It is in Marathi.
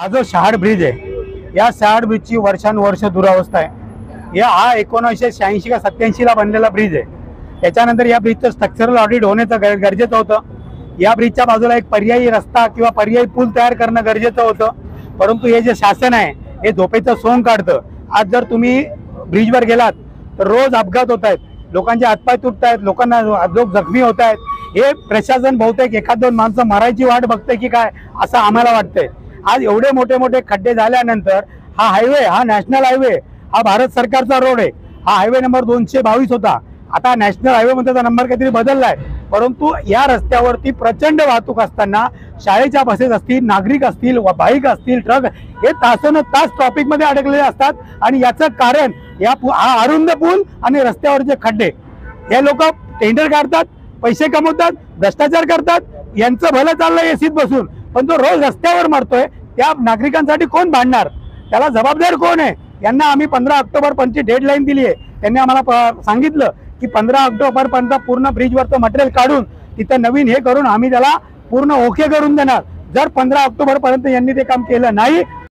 हा जो शहाड ब्रिज आहे, या शहाड ब्रिजची वर्षानुवर्ष दुरावस्था आहे। हा 1986 का 87 ला बनलेला ब्रिज आहे। त्याच्यानंतर या ब्रिजचं स्ट्रक्चरल ऑडिट होण्याचं गरजेचं होतं। या ब्रिजच्या बाजूला एक पर्यायी रस्ता किंवा पर्यायी पूल तयार करणं गरजेचं होतं, परंतु हे जे शासन आहे हे झोपेचं सोंग काढतं। आज जर तुम्ही ब्रिजवर गेलात तर रोज अपघात होत आहेत, लोकांचे हातपाय तुटत आहेत, लोकांना लोक जखमी होत आहेत। हे प्रशासन बहुतेक एखाद दोन माणसं मारायची वाट बघते की काय असं आम्हाला वाटतंय। आज एवढे मोठे मोठे खड्डे झाल्यानंतर हा हायवे, हा नॅशनल हायवे, हा भारत सरकारचा रोड आहे। हा हायवे नंबर 222 होता, आता नॅशनल हायवे मध्ये त्याचा नंबर काहीतरी बदललाय। परंतु या रस्त्यावरती प्रचंड वाहतूक असताना शाळेच्या बसेस असतील, नागरिक असतील, बाईक असतील, ट्रक हे तासनतास ट्रॅफिक मध्ये अडकलेले असतात। आणि याचं कारण हा अरुंद पूल आणि रस्त्यावरचे खड्डे। हे लोक टेंडर काढतात, पैसे कमवतात, भ्रष्टाचार करतात, यांचं भलं चाललंय एसीत बसून, पण जो रोज रस्त्यावर मरतोय त्या नागरिकांसाठी कोण भांडणार? त्याला जबाबदार कोण आहे? यांना आम्ही 15 ऑक्टोबर पर्यंतची डेडलाईन दिली आहे। त्यांनी आम्हाला सांगितलं की 15 ऑक्टोबर पर्यंत पूर्ण ब्रिजवरचं मटेरियल काढून तिथं नवीन हे करून आम्ही त्याला पूर्ण ओके करून देणार। जर 15 ऑक्टोबर पर्यंत यांनी ते काम केलं नाही